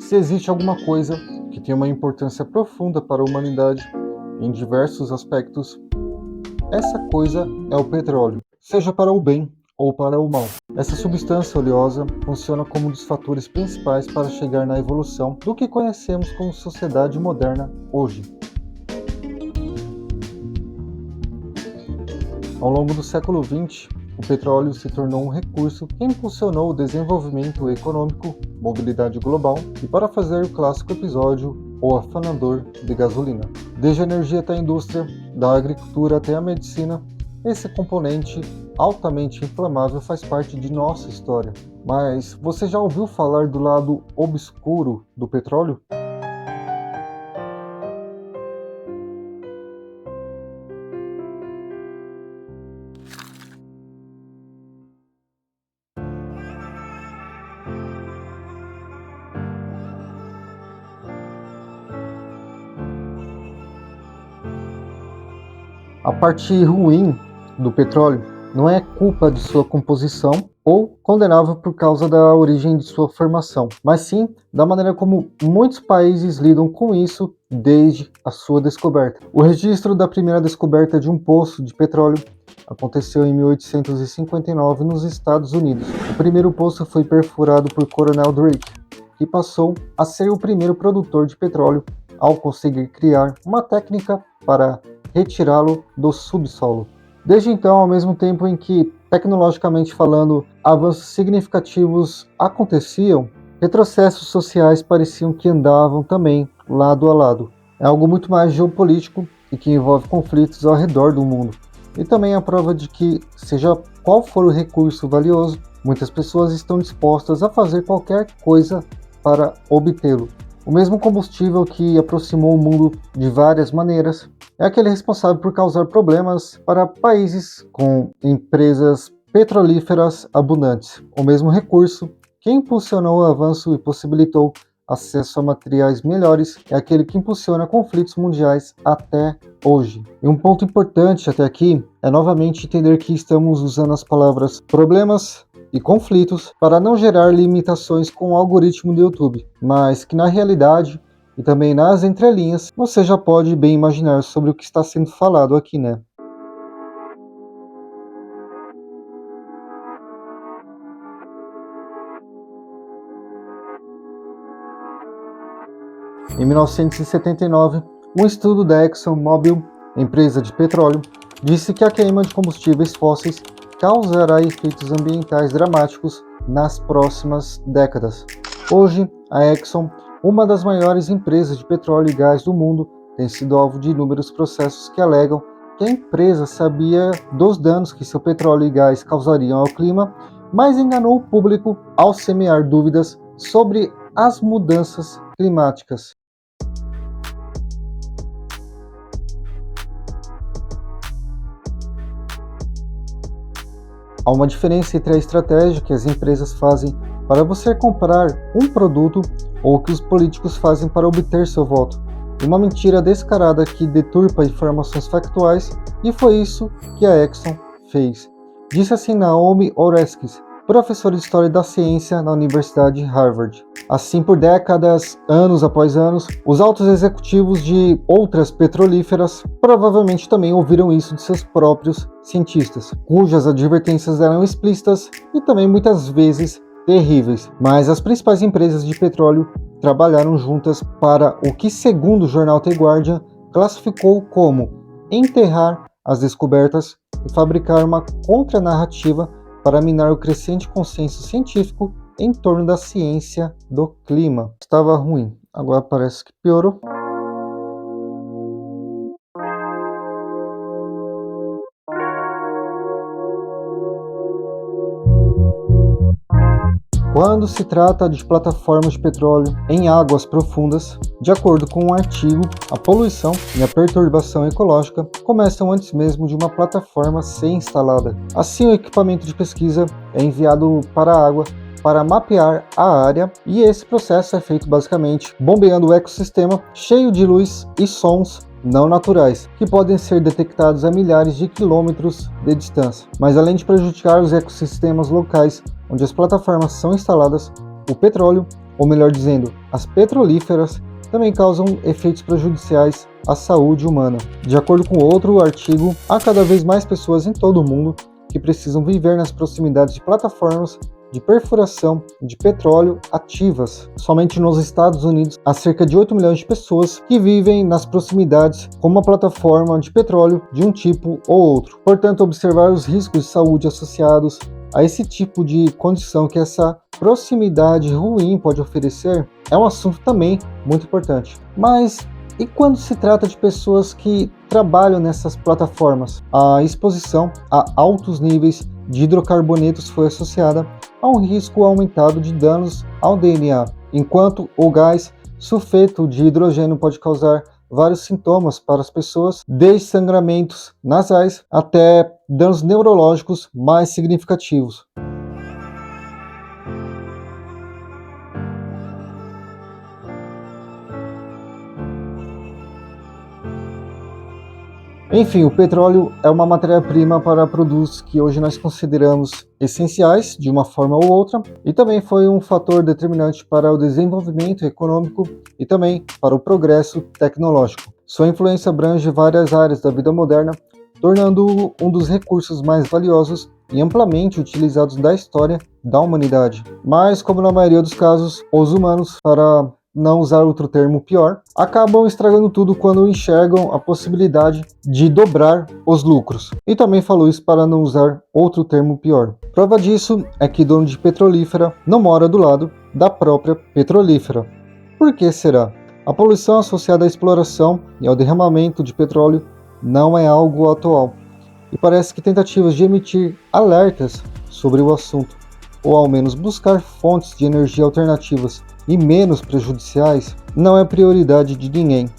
Se existe alguma coisa que tem uma importância profunda para a humanidade em diversos aspectos, essa coisa é o petróleo, seja para o bem ou para o mal. Essa substância oleosa funciona como um dos fatores principais para chegar na evolução do que conhecemos como sociedade moderna hoje. Ao longo do século XX, o petróleo se tornou um recurso que impulsionou o desenvolvimento econômico, mobilidade global e para fazer o clássico episódio O Afanador de Gasolina. Desde a energia até a indústria, da agricultura até a medicina, esse componente altamente inflamável faz parte de nossa história. Mas você já ouviu falar do lado obscuro do petróleo? A parte ruim do petróleo não é culpa de sua composição ou condenável por causa da origem de sua formação, mas sim da maneira como muitos países lidam com isso desde a sua descoberta. O registro da primeira descoberta de um poço de petróleo aconteceu em 1859 nos Estados Unidos. O primeiro poço foi perfurado por Coronel Drake, que passou a ser o primeiro produtor de petróleo ao conseguir criar uma técnica para retirá-lo do subsolo. Desde então, ao mesmo tempo em que, tecnologicamente falando, avanços significativos aconteciam, retrocessos sociais pareciam que andavam também lado a lado. É algo muito mais geopolítico e que envolve conflitos ao redor do mundo. E também a prova de que, seja qual for o recurso valioso, muitas pessoas estão dispostas a fazer qualquer coisa para obtê-lo. O mesmo combustível que aproximou o mundo de várias maneiras é aquele responsável por causar problemas para países com empresas petrolíferas abundantes. O mesmo recurso que impulsionou o avanço e possibilitou acesso a materiais melhores é aquele que impulsiona conflitos mundiais até hoje. E um ponto importante até aqui é novamente entender que estamos usando as palavras problemas e conflitos para não gerar limitações com o algoritmo do YouTube, mas que na realidade e também nas entrelinhas você já pode bem imaginar sobre o que está sendo falado aqui, né? Em 1979, um estudo da ExxonMobil, empresa de petróleo, disse que a queima de combustíveis fósseis causará efeitos ambientais dramáticos nas próximas décadas. Hoje, a Exxon, uma das maiores empresas de petróleo e gás do mundo, tem sido alvo de inúmeros processos que alegam que a empresa sabia dos danos que seu petróleo e gás causariam ao clima, mas enganou o público ao semear dúvidas sobre as mudanças climáticas. Há uma diferença entre a estratégia que as empresas fazem para você comprar um produto ou o que os políticos fazem para obter seu voto. Uma mentira descarada que deturpa informações factuais, e foi isso que a Exxon fez. Disse assim Naomi Oreskes, professora de História da Ciência na Universidade de Harvard. Assim, por décadas, anos após anos, os altos executivos de outras petrolíferas provavelmente também ouviram isso de seus próprios cientistas, cujas advertências eram explícitas e também muitas vezes terríveis. Mas as principais empresas de petróleo trabalharam juntas para o que, segundo o jornal The Guardian, classificou como enterrar as descobertas e fabricar uma contranarrativa para minar o crescente consenso científico em torno da ciência do clima. Estava ruim, agora parece que piorou. Quando se trata de plataformas de petróleo em águas profundas, de acordo com um artigo, a poluição e a perturbação ecológica começam antes mesmo de uma plataforma ser instalada. Assim, o equipamento de pesquisa é enviado para a água para mapear a área, e esse processo é feito basicamente bombeando o ecossistema cheio de luz e sons não naturais, que podem ser detectados a milhares de quilômetros de distância. Mas além de prejudicar os ecossistemas locais onde as plataformas são instaladas, o petróleo ou melhor dizendo, as petrolíferas, também causam efeitos prejudiciais à saúde humana. De acordo com outro artigo, há cada vez mais pessoas em todo o mundo que precisam viver nas proximidades de plataformas de perfuração de petróleo ativas. Somente nos Estados Unidos, há cerca de 8 milhões de pessoas que vivem nas proximidades com uma plataforma de petróleo de um tipo ou outro. Portanto, observar os riscos de saúde associados a esse tipo de condição que essa proximidade ruim pode oferecer é um assunto também muito importante. Mas e quando se trata de pessoas que trabalham nessas plataformas? A exposição a altos níveis de hidrocarbonetos foi associada a um risco aumentado de danos ao DNA, enquanto o gás sulfeto de hidrogênio pode causar vários sintomas para as pessoas, desde sangramentos nasais até danos neurológicos mais significativos. Enfim, o petróleo é uma matéria-prima para produtos que hoje nós consideramos essenciais de uma forma ou outra, e também foi um fator determinante para o desenvolvimento econômico e também para o progresso tecnológico. Sua influência abrange várias áreas da vida moderna, tornando-o um dos recursos mais valiosos e amplamente utilizados da história da humanidade. Mas, como na maioria dos casos, os humanos, para não usar outro termo pior, acabam estragando tudo quando enxergam a possibilidade de dobrar os lucros. E também falo isso para não usar outro termo pior. Prova disso é que dono de petrolífera não mora do lado da própria petrolífera. Por que será? A poluição associada à exploração e ao derramamento de petróleo não é algo atual. E parece que tentativas de emitir alertas sobre o assunto, ou ao menos buscar fontes de energia alternativas e menos prejudiciais, não é prioridade de ninguém.